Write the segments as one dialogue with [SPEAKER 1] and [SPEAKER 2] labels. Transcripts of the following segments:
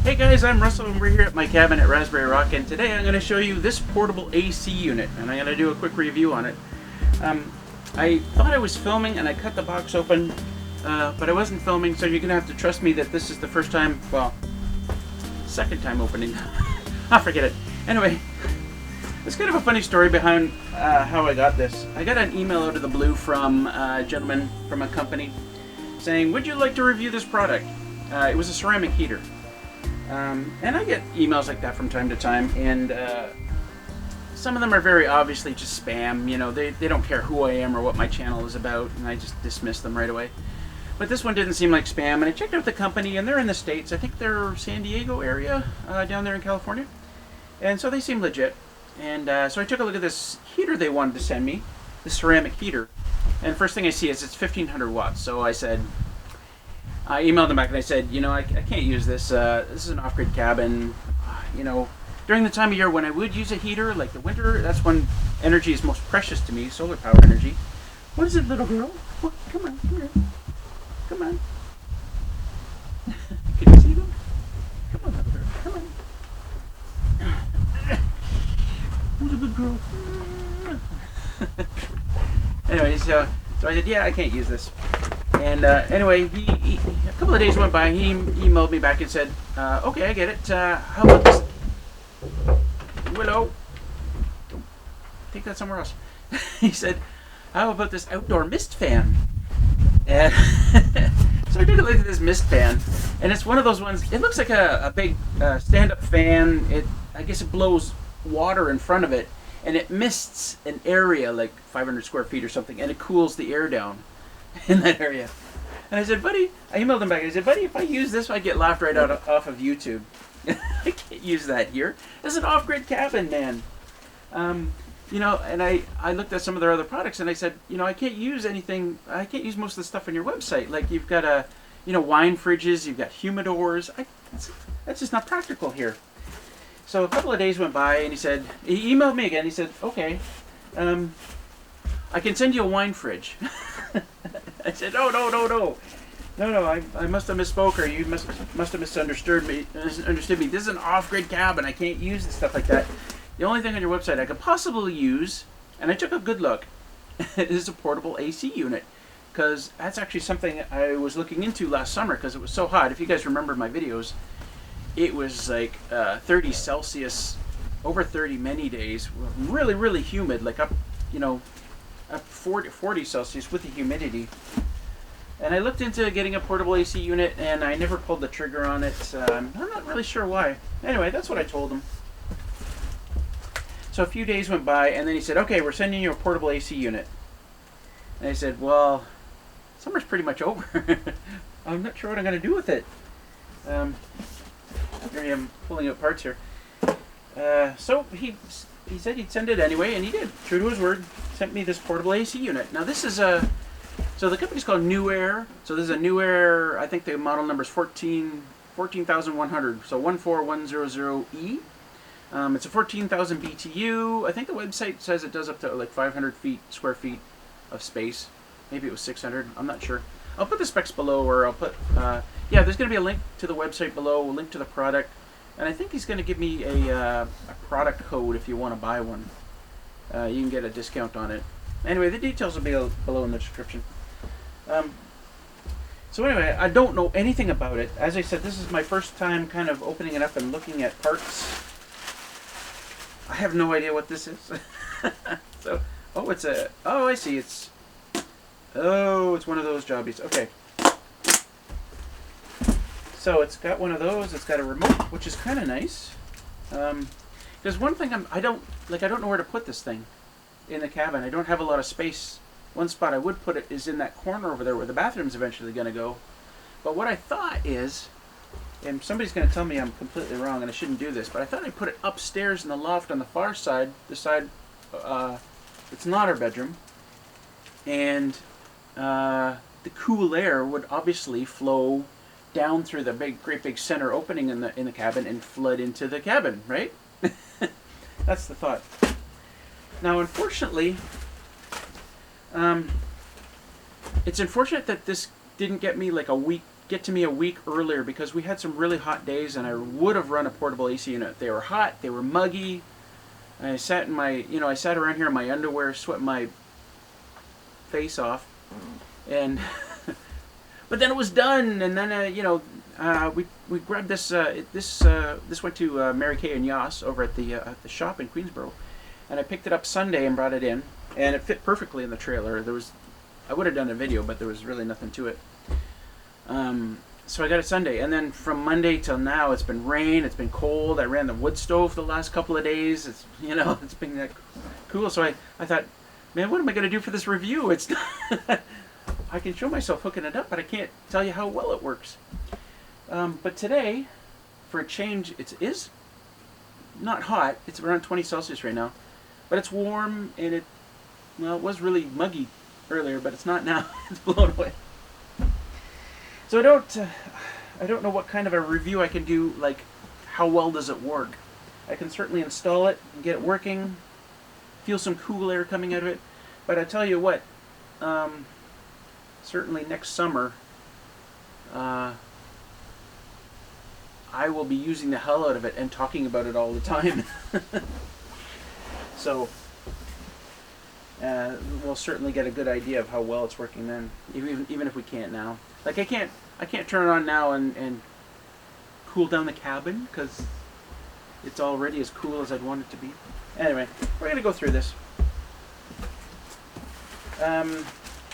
[SPEAKER 1] Hey guys, I'm Russell and we're here at my cabin at Raspberry Rock, and today I'm going to show you this portable AC unit and I'm going to do a quick review on it. I thought I was filming and I cut the box open, but I wasn't filming, so you're going to have to trust me that this is the first time, well, second time opening. Forget it. Anyway, it's kind of a funny story behind how I got this. I got an email out of the blue from a gentleman from a company saying, would you like to review this product? It was a ceramic heater. And I get emails like that from time to time, and some of them are very obviously just spam. You know, they don't care who I am or what my channel is about, and I just dismiss them right away. But this one didn't seem like spam, and I checked out the company, and they're in the States. I think they're San Diego area, down there in California. And so they seem legit. And so I took a look at this heater they wanted to send me, this ceramic heater. And first thing I see is it's 1500 watts. So I said, I emailed them back and I said, you know, I can't use this. This is an off-grid cabin. You know, during the time of year when I would use a heater, like the winter, that's when energy is most precious to me, solar power energy. What is it, little girl? What? Come on, come here. Come on. Can you see them? Come on, little girl. Come on. Who's a good girl? Anyway, so I said, yeah, I can't use this. And anyway, a couple of days went by. He emailed me back and said, "Okay, I get it. How about this? Willow, take that somewhere else." He said, "How about this outdoor mist fan?" And so I took a look at this mist fan, and it's one of those ones. It looks like a big stand-up fan. I guess it blows water in front of it, and it mists an area like 500 square feet or something, and it cools the air down in that area. And I said, buddy, I emailed him back. I said, buddy, if I use this, I get laughed right off of YouTube. I can't use that here. This is an off-grid cabin, man. You know, and I looked at some of their other products, and I said, you know, I can't use anything. I can't use most of the stuff on your website. Like you've got wine fridges, you've got humidors. That's just not practical here. So a couple of days went by, and he emailed me again. He said, okay, I can send you a wine fridge. I said, no, I must have misspoke, or you must have misunderstood me. This is an off-grid cabin. I can't use stuff like that. The only thing on your website I could possibly use, and I took a good look, is a portable AC unit, because that's actually something I was looking into last summer because it was so hot. If you guys remember my videos, it was like 30 Celsius, over 30 many days, really, really humid, like up 40 Celsius with the humidity. And I looked into getting a portable AC unit, and I never pulled the trigger on it. I'm not really sure why. Anyway, that's what I told him. So a few days went by, and then he said, okay, we're sending you a portable AC unit. And I said, well, summer's pretty much over. I'm not sure what I'm going to do with it. Here I am pulling out parts here. So he said he'd send it anyway, and he did. True to his word, sent me this portable AC unit. Now this is so the company's called Nuaire. So this is a Nuaire, I think the model number is 14,100, so 14100E. It's a 14,000 BTU. I think the website says it does up to like 500 square feet of space. Maybe it was 600, I'm not sure. I'll put the specs below, or I'll put, yeah, there's going to be a link to the website below, a link to the product. And I think he's going to give me a product code if you want to buy one. You can get a discount on it. Anyway, the details will be below in the description. So anyway, I don't know anything about it. As I said, this is my first time kind of opening it up and looking at parts. I have no idea what this is. So, oh, I see. It's one of those jobbies. Okay. So it's got one of those. It's got a remote, which is kind of nice. There's one thing I don't know where to put this thing in the cabin. I don't have a lot of space. One spot I would put it is in that corner over there where the bathroom's eventually going to go. But what I thought is, and somebody's going to tell me I'm completely wrong and I shouldn't do this, but I thought I'd put it upstairs in the loft on the far side, the side it's not our bedroom, and the cool air would obviously flow down through the great big center opening in the cabin and flood into the cabin, right? That's the thought. Now, unfortunately, it's unfortunate that this didn't get me like a week get to me a week earlier because we had some really hot days, and I would have run a portable AC unit. They were hot, they were muggy. I sat in my, I sat around here in my underwear, sweating my face off, and but then it was done, and then we grabbed this. This went to Mary Kay and Yoss over at the shop in Queensboro, and I picked it up Sunday and brought it in, and it fit perfectly in the trailer. I would have done a video, but there was really nothing to it. So I got it Sunday, and then from Monday till now, it's been rain, it's been cold. I ran the wood stove the last couple of days. It's it's been that cool. So I thought, man, what am I going to do for this review? It's I can show myself hooking it up, but I can't tell you how well it works. But today, for a change, it is not hot. It's around 20 Celsius right now, but it's warm, and it was really muggy earlier, but it's not now. It's blown away. So I don't know what kind of a review I can do, like how well does it work. I can certainly install it and get it working, feel some cool air coming out of it, but I tell you what, certainly next summer, I will be using the hell out of it and talking about it all the time. So we'll certainly get a good idea of how well it's working then, even if we can't now. Like I can't turn it on now and cool down the cabin because it's already as cool as I'd want it to be. Anyway, we're gonna go through this.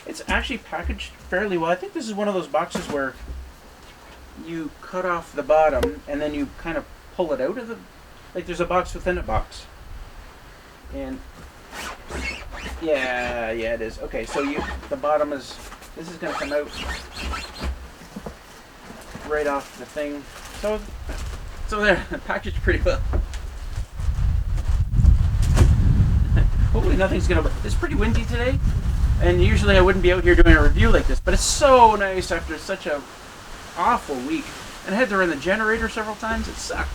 [SPEAKER 1] It's actually packaged fairly well. I think this is one of those boxes where you cut off the bottom and then you kind of pull it out of the, like there's a box within a box. And yeah, it is. Okay, so the bottom is, this is going to come out right off the thing. So there, packaged pretty well. Hopefully nothing's going to, it's pretty windy today. And usually I wouldn't be out here doing a review like this, but it's so nice after such a awful week. And I had to run the generator several times. It sucked.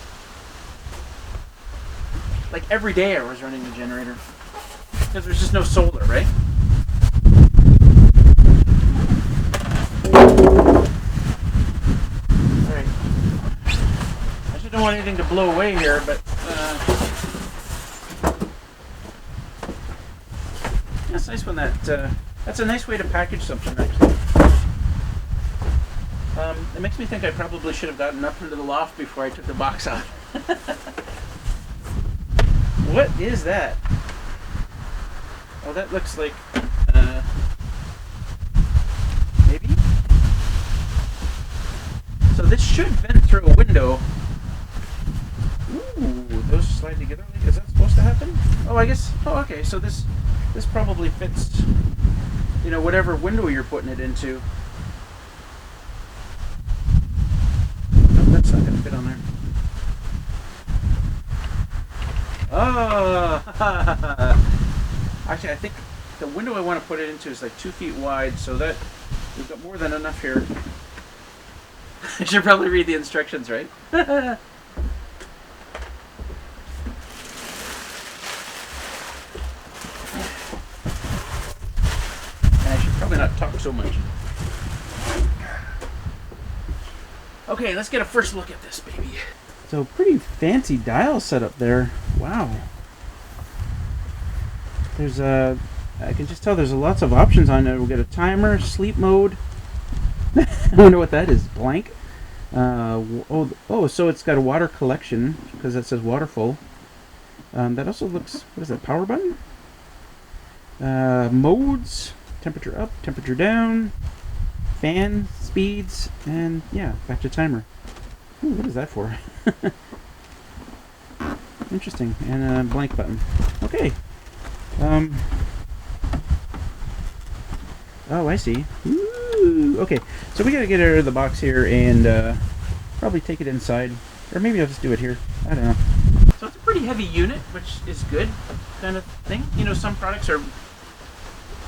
[SPEAKER 1] Like every day I was running the generator. Because there's just no solar, right? Alright. I just don't want anything to blow away here, but that's nice when that's a nice way to package something, actually. It makes me think I probably should have gotten up into the loft before I took the box out. What is that? Oh, that looks like, maybe? So this should vent through a window. Ooh, those slide together. Is that supposed to happen? Oh, I guess, oh, okay, so this probably fits, whatever window you're putting it into. Nope, that's not going to fit on there. Oh! Actually, I think the window I want to put it into is like 2 feet wide, so that we've got more than enough here. I should probably read the instructions, right? And I should probably not talk so much. Okay, let's get a first look at this baby. So pretty fancy dial setup there. Wow. There's I can just tell there's lots of options on it. We'll get a timer, sleep mode. I wonder what that is. Blank. So it's got a water collection because it says waterful. That also looks, what is that, power button? Modes, temperature up, temperature down, fan speeds, and yeah, back to timer. Ooh, what is that for? Interesting. And a blank button. Okay. Oh, I see. Ooh, okay, so we gotta get it out of the box here and probably take it inside. Or maybe I'll just do it here. I don't know. So it's a pretty heavy unit, which is good kind of thing. Some products are...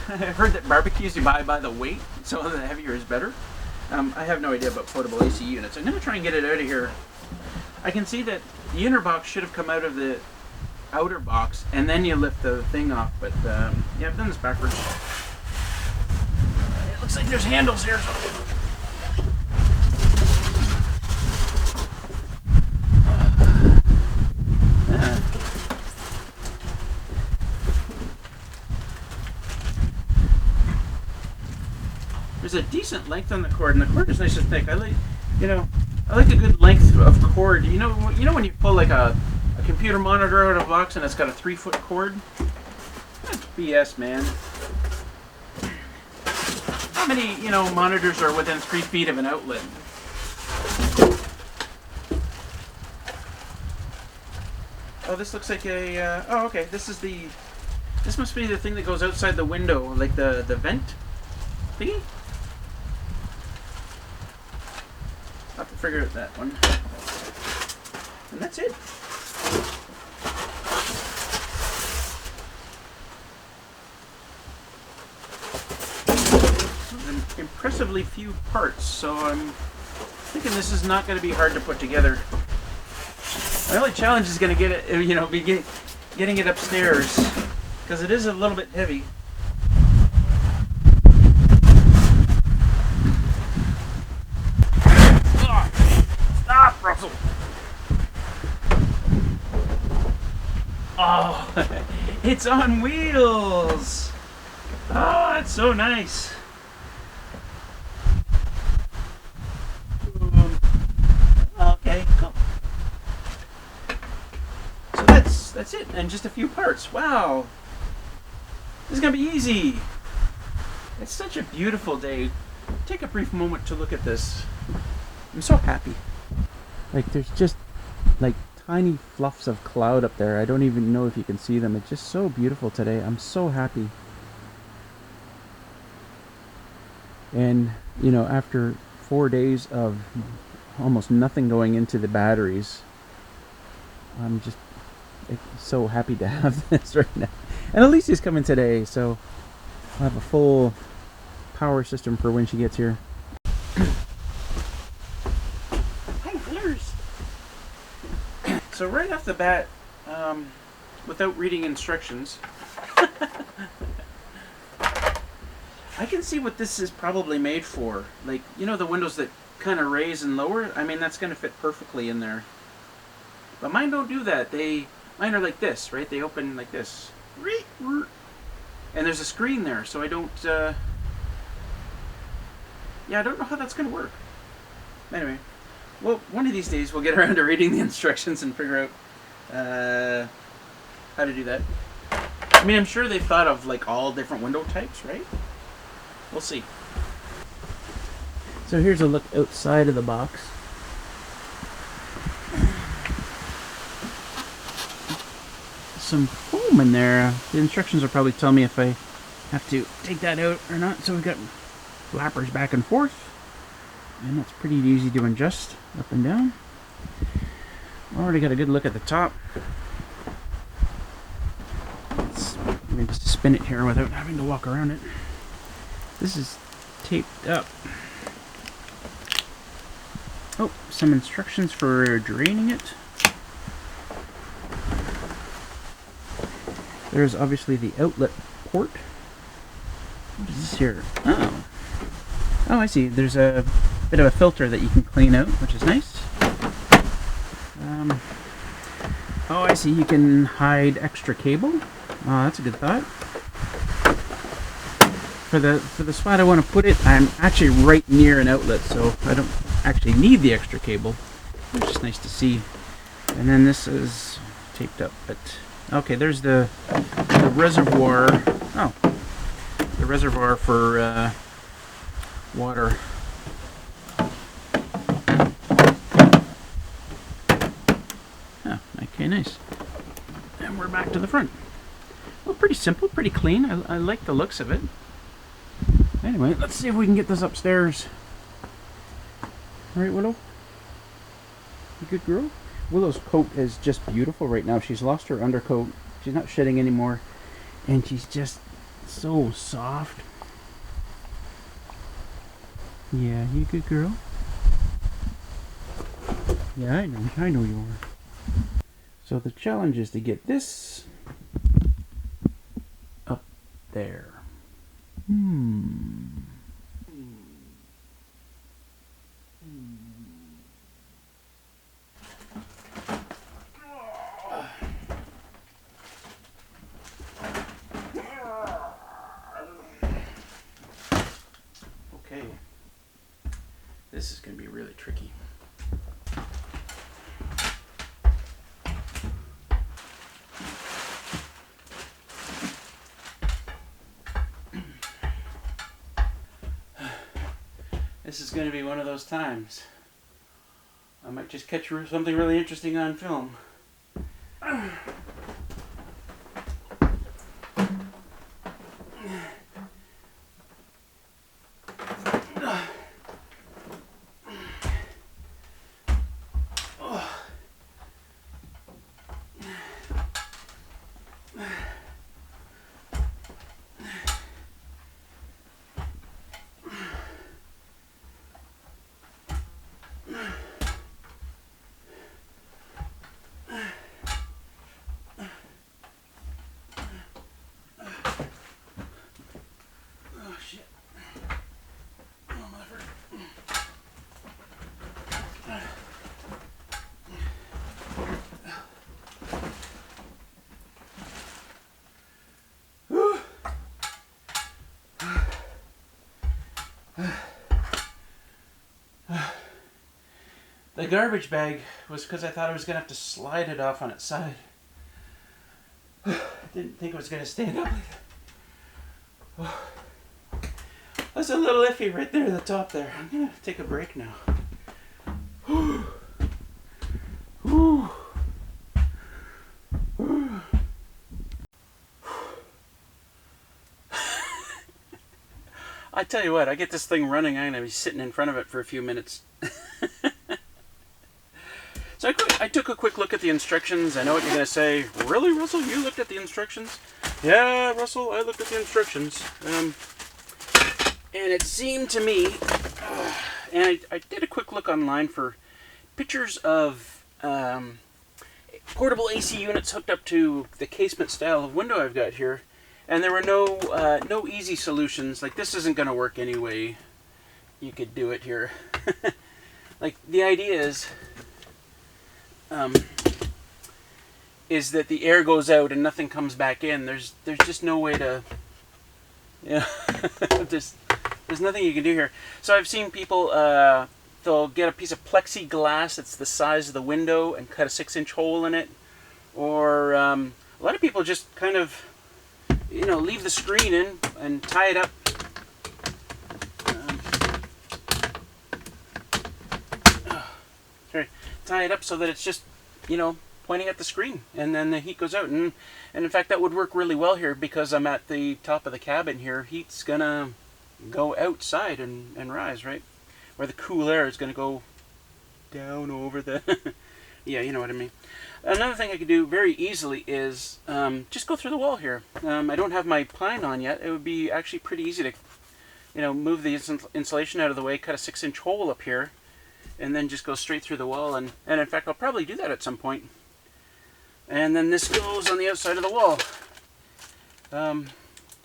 [SPEAKER 1] I've heard that barbecues you buy by the weight, so the heavier is better. I have no idea about portable AC units. I'm going to try and get it out of here. I can see that the inner box should have come out of the outer box, and then you lift the thing off, but yeah, I've done this backwards. It looks like there's handles here, so there's a decent length on the cord, and the cord is nice and thick. I like, I like a good length of cord. You know when you pull like a computer monitor out of a box and it's got a 3-foot cord? That's BS, man. How many, monitors are within 3 feet of an outlet? Oh, this looks like a, oh, okay, this must be the thing that goes outside the window, like the vent thingy? I'll have to figure out that one. And that's it. Impressively few parts, so I'm thinking this is not going to be hard to put together. My only challenge is going to get it, getting it upstairs, because it is a little bit heavy. Stop, Russell! Oh, it's on wheels! Oh, that's so nice. Okay, cool. So that's it, and just a few parts. Wow, this is gonna be easy. It's such a beautiful day. Take a brief moment to look at this. I'm so happy. Like there's just like tiny fluffs of cloud up there. I don't even know if you can see them. It's just so beautiful today. I'm so happy. And after 4 days of almost nothing going into the batteries, I'm just so happy to have this right now. And Alicia's coming today, so I'll have a full power system for when she gets here. Hi, there's. So right off the bat, without reading instructions, I can see what this is probably made for. Like, the windows that kind of raise and lower? I mean, that's going to fit perfectly in there. But mine don't do that. Mine are like this, right? They open like this. And there's a screen there, so I don't, I don't know how that's going to work. Anyway, well, one of these days we'll get around to reading the instructions and figure out how to do that. I mean, I'm sure they've thought of like all different window types, right? We'll see. So here's a look outside of the box. Some foam in there. The instructions will probably tell me if I have to take that out or not. So we've got flappers back and forth. And that's pretty easy to adjust up and down. Already got a good look at the top. Let me just spin it here without having to walk around it. This is taped up. Oh, some instructions for draining it. There's obviously the outlet port. What is this here? Oh, I see. There's a bit of a filter that you can clean out, which is nice. Oh, I see. You can hide extra cable. Oh, that's a good thought. For the spot I want to put it, I'm actually right near an outlet, so I don't actually need the extra cable, which is nice to see. And then this is taped up, but okay, there's the reservoir. Oh, the reservoir for water. Oh, okay, nice. And we're back to the front. Well, pretty simple, pretty clean. I like the looks of it. Anyway, let's see if we can get this upstairs. Alright, Willow? You good girl? Willow's coat is just beautiful right now. She's lost her undercoat. She's not shedding anymore. And she's just so soft. Yeah, you good girl? Yeah, I know you are. So the challenge is to get this up there. Okay. This is going to be really tricky. This is going to be one of those times. I might just catch something really interesting on film. The garbage bag was because I thought I was going to have to slide it off on its side. I didn't think it was going to stand up like that. That's a little iffy right there at the top there. I'm going to take a break now. I tell you what, I get this thing running, I'm going to be sitting in front of it for a few minutes. So I took a quick look at the instructions. I know what you're going to say. Really, Russell? You looked at the instructions? Yeah, Russell, I looked at the instructions. And it seemed to me, and I did a quick look online for pictures of portable AC units hooked up to the casement style of window I've got here. And there were no easy solutions. Like, this isn't going to work anyway. You could do it here. Like, the idea is that the air goes out and nothing comes back in. There's just no way to, there's nothing you can do here. So I've seen people, they'll get a piece of plexiglass that's the size of the window and cut a 6-inch hole in it. Or a lot of people just kind of, leave the screen in and tie it up. Tie it up so that it's just, pointing at the screen, and then the heat goes out. And in fact, that would work really well here because I'm at the top of the cabin here. Heat's gonna go outside and rise, right? Where the cool air is gonna go down over the... Yeah, you know what I mean. Another thing I could do very easily is just go through the wall here. I don't have my pine on yet. It would be actually pretty easy to, move the insulation out of the way, cut a 6-inch hole up here, and then just go straight through the wall. And in fact, I'll probably do that at some point. And then this goes on the outside of the wall. On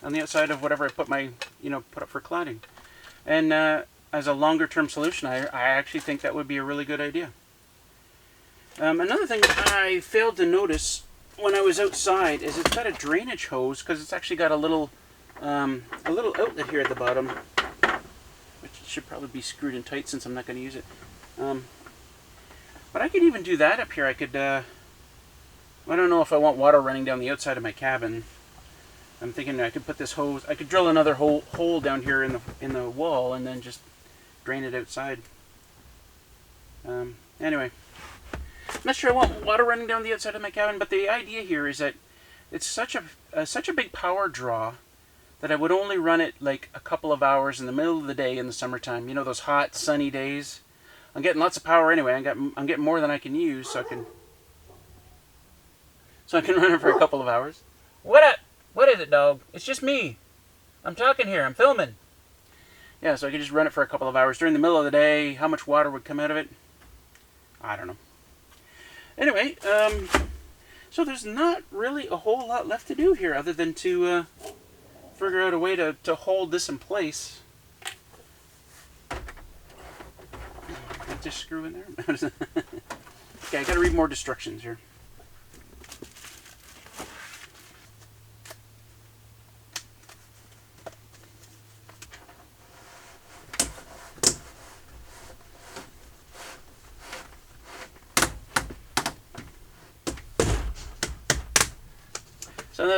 [SPEAKER 1] the outside of whatever I put my, put up for cladding. And as a longer term solution, I actually think that would be a really good idea. Another thing I failed to notice when I was outside is it's got a drainage hose, because it's actually got a little outlet here at the bottom, which should probably be screwed in tight since I'm not going to use it. But I could even do that up here. I could, I don't know if I want water running down the outside of my cabin. I'm thinking I could put this hose, I could drill another hole down here in the wall and then just drain it outside. Anyway, I'm not sure I want water running down the outside of my cabin, but the idea here is that it's such a big power draw that I would only run it like a couple of hours in the middle of the day in the summertime. Those hot, sunny days. I'm getting lots of power anyway. I'm getting more than I can use, so I can run it for a couple of hours. What up? What is it, dog? It's just me. I'm talking here. I'm filming. Yeah, so I could just run it for a couple of hours during the middle of the day. How much water would come out of it? I don't know. Anyway, so there's not really a whole lot left to do here other than to figure out a way to hold this in place. Just screw in there. Okay, I gotta read more instructions here.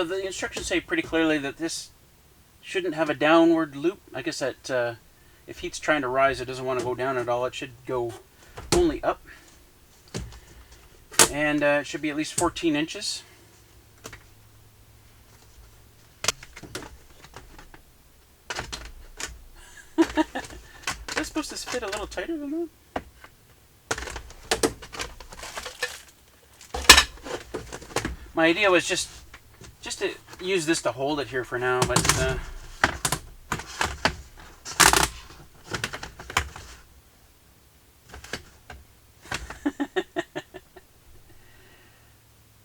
[SPEAKER 1] the instructions say pretty clearly that this shouldn't have a downward loop. I guess that if heat's trying to rise, it doesn't want to go down at all. It should go only up. And it should be at least 14 inches. Is that supposed to fit a little tighter than that? My idea was just to use this to hold it here for now, but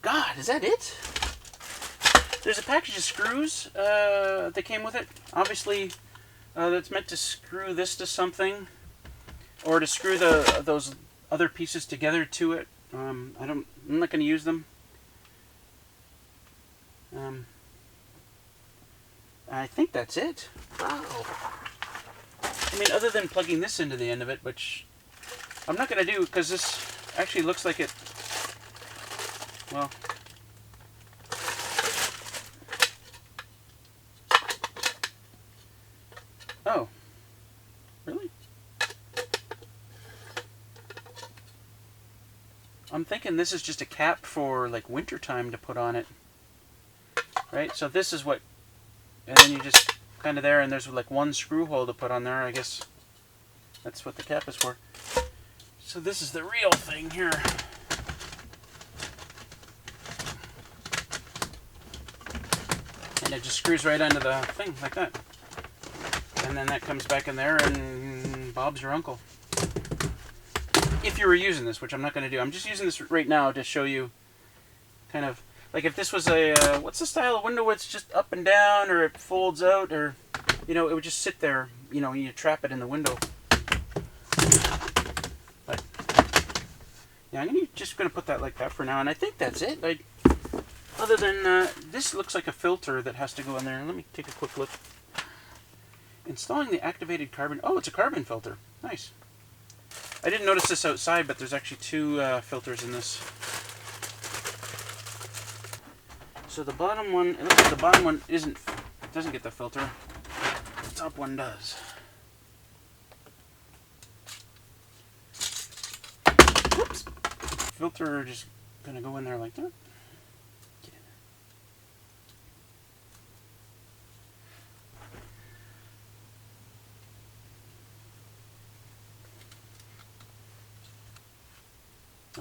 [SPEAKER 1] God, is that it? There's a package of screws that came with it. Obviously, that's meant to screw this to something, or to screw those other pieces together to it. I'm not going to use them. I think that's it. Wow. I mean, other than plugging this into the end of it, which I'm not going to do because this actually looks like it. Well, oh, really? I'm thinking this is just a cap for like winter time to put on it. Right, so this is what, and then you just kind of there, and there's like one screw hole to put on there. I guess that's what the cap is for. So this is the real thing here. And it just screws right onto the thing like that. And then that comes back in there, and Bob's your uncle. If you were using this, which I'm not going to do. I'm just using this right now to show you kind of, like if this was a, what's the style of window where it's just up and down, or it folds out, or, you know, it would just sit there, you know, you trap it in the window. But, yeah, I'm just going to put that like that for now, and I think that's it. Other than, this looks like a filter that has to go in there. Let me take a quick look. Installing the activated carbon, oh, it's a carbon filter. Nice. I didn't notice this outside, but there's actually two filters in this. So the bottom one, it looks like the bottom one doesn't get the filter. The top one does. Whoops. Filter just gonna go in there like that. Get in there.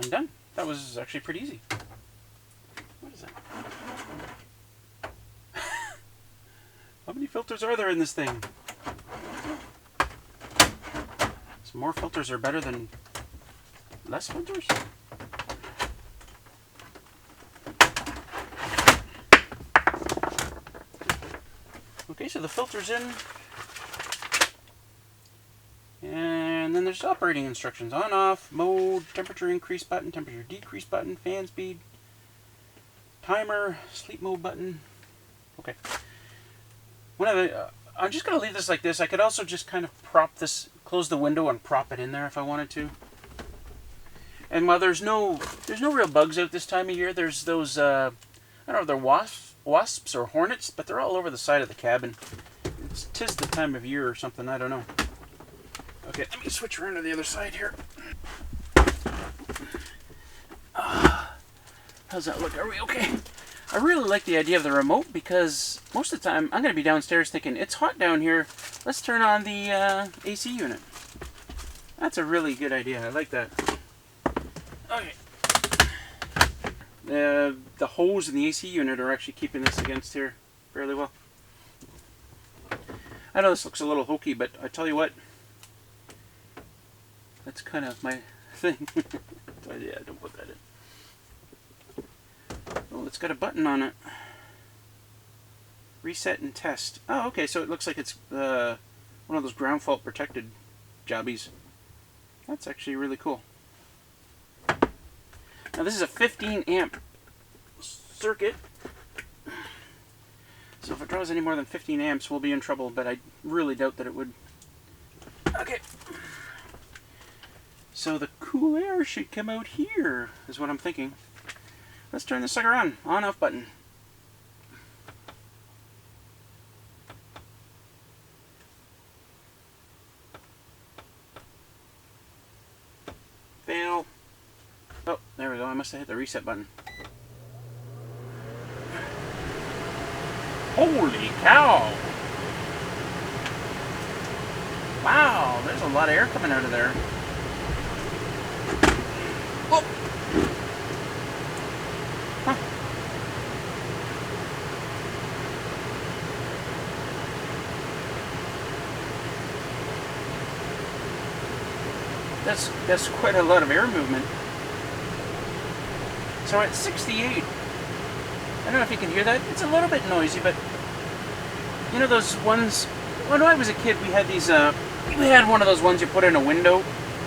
[SPEAKER 1] I'm done. That was actually pretty easy. What is that? How many filters are there in this thing? So more filters are better than less filters? Okay, so the filter's in. And then there's operating instructions. On, off, mode, temperature increase button, temperature decrease button, fan speed, timer, sleep mode button. Okay. I'm just going to leave this like this. I could also just kind of prop this, close the window and prop it in there if I wanted to. And while there's no real bugs out this time of year, there's those, I don't know if they're wasps or hornets, but they're all over the side of the cabin. It's 'tis the time of year or something, I don't know. Okay, let me switch around to the other side here. How's that look? Are we okay? I really like the idea of the remote because most of the time I'm going to be downstairs thinking, it's hot down here, let's turn on the AC unit. That's a really good idea. I like that. Okay. The hose in the AC unit are actually keeping this against here fairly well. I know this looks a little hokey, but I tell you what, that's kind of my thing. So yeah, don't put that in. Oh, it's got a button on it. Reset and test. Oh, okay, so it looks like it's one of those ground fault protected jobbies. That's actually really cool. Now this is a 15 amp circuit. So if it draws any more than 15 amps, we'll be in trouble, but I really doubt that it would. Okay. So the cool air should come out here, is what I'm thinking. Let's turn this sucker on. On-off button. Fail. Oh, there we go. I must have hit the reset button. Holy cow! Wow, there's a lot of air coming out of there. Oh! Huh. That's quite a lot of air movement. So at 68, I don't know if you can hear that. It's a little bit noisy, but you know those ones. When I was a kid, we had these. We had one of those ones you put in a window.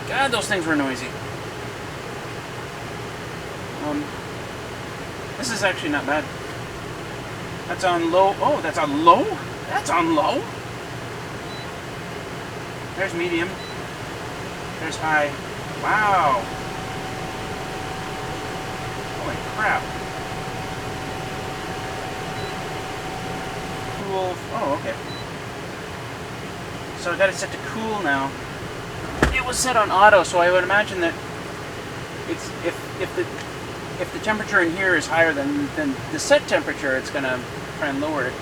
[SPEAKER 1] God, those things were noisy. This is actually not bad. That's on low. Oh, that's on low? That's on low? There's medium. There's high. Wow. Holy crap. Cool. Oh, okay. So I got it set to cool now. It was set on auto, so I would imagine that it's if the temperature in here is higher than the set temperature, it's gonna try and lower it.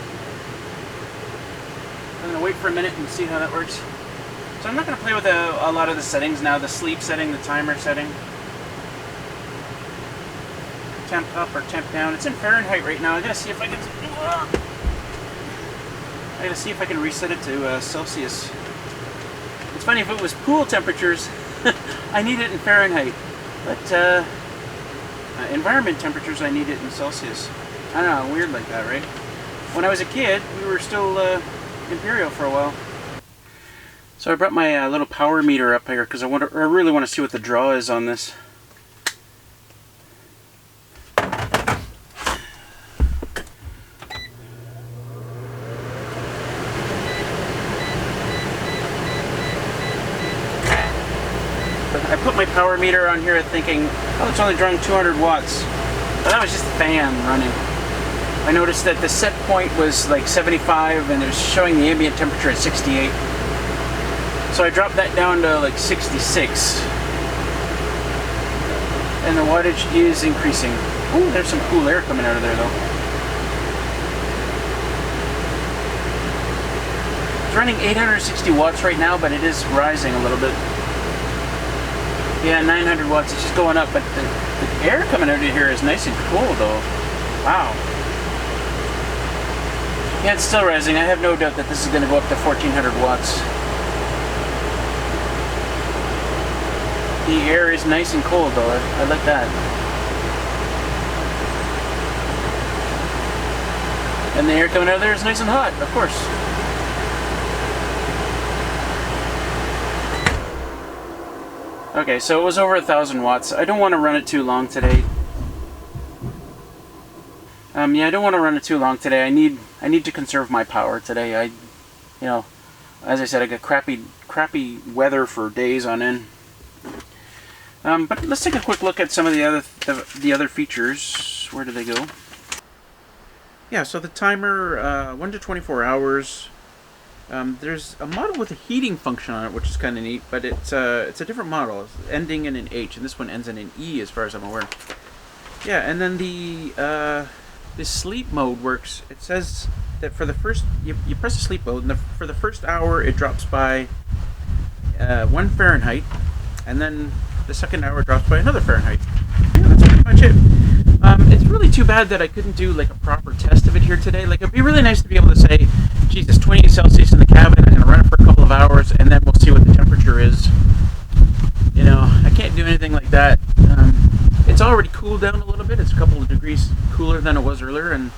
[SPEAKER 1] I'm gonna wait for a minute and see how that works. So I'm not gonna play with a lot of the settings now. The sleep setting, the timer setting, temp up or temp down. It's in Fahrenheit right now. I gotta see if I can. I gotta see if I can reset it to Celsius. It's funny, if it was pool temperatures, I need it in Fahrenheit. But environment temperatures, I need it in Celsius. I don't know, weird like that, right? When I was a kid, we were still Imperial for a while. So I brought my little power meter up here because I really want to see what the draw is on this. I put my power meter on here thinking, oh, it's only drawing 200 watts. But that was just the fan running. I noticed that the set point was like 75 and it was showing the ambient temperature at 68. So I dropped that down to like 66. And the wattage is increasing. Ooh, there's some cool air coming out of there though. It's running 860 watts right now, but it is rising a little bit. Yeah, 900 watts, it's just going up, but the air coming out of here is nice and cool though. Wow. Yeah, it's still rising. I have no doubt that this is going to go up to 1400 watts. The air is nice and cold though. I like that. And the air coming out of there is nice and hot, of course. Okay, so it was over 1,000 watts. I don't want to run it too long today. Yeah, I don't want to run it too long today. I need to conserve my power today. You know, as I said, I got crappy weather for days on end. But let's take a quick look at some of the other features. Where do they go? Yeah, so the timer, 1 to 24 hours. There's a model with a heating function on it, which is kind of neat, but it's a different model. It's ending in an H, and this one ends in an E, as far as I'm aware. Yeah, and then the sleep mode works. It says that for the first, you press the sleep mode, and for the first hour it drops by 1 Fahrenheit, and then the second hour drops by another Fahrenheit. Yeah, that's pretty much it. It's really too bad that I couldn't do like a proper test of it here today. Like, it'd be really nice to be able to say, geez, it's 28 Celsius in the cabin, I'm going to run it for a couple of hours, and then we'll see what the temperature is. You know, I can't do anything like that. It's already cooled down a little bit. It's a couple of degrees cooler than it was earlier, and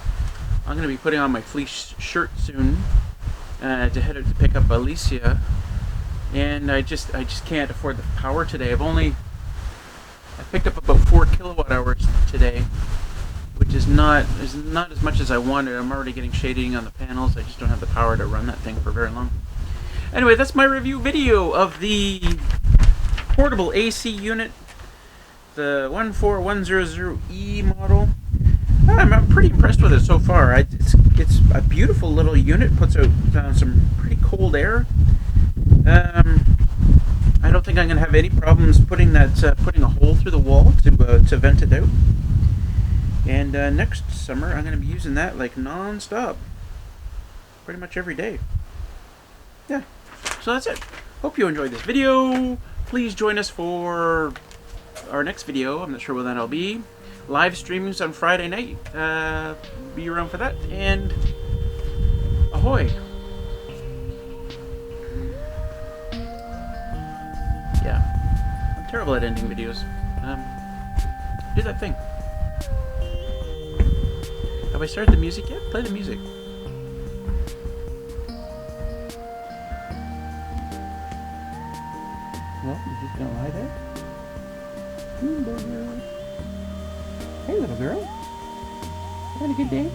[SPEAKER 1] I'm going to be putting on my fleece shirt soon to head out to pick up Alicia. And I just can't afford the power today. I picked up about 4 kilowatt hours today, which is not as much as I wanted. I'm already getting shading on the panels. I just don't have the power to run that thing for very long. Anyway, that's my review video of the portable AC unit, the 14100E model. I'm pretty impressed with it so far. It's a beautiful little unit. Puts out some pretty cold air. I don't think I'm going to have any problems putting a hole through the wall to vent it out. And next summer, I'm going to be using that like non-stop, pretty much every day. Yeah, so that's it. Hope you enjoyed this video. Please join us for our next video. I'm not sure when that'll be. Live streamings on Friday night. Be around for that. And ahoy! Yeah, I'm terrible at ending videos. Do that thing. Have I started the music yet? Play the music. Well, you're just gonna lie there? Hey, little girl. Having a good day?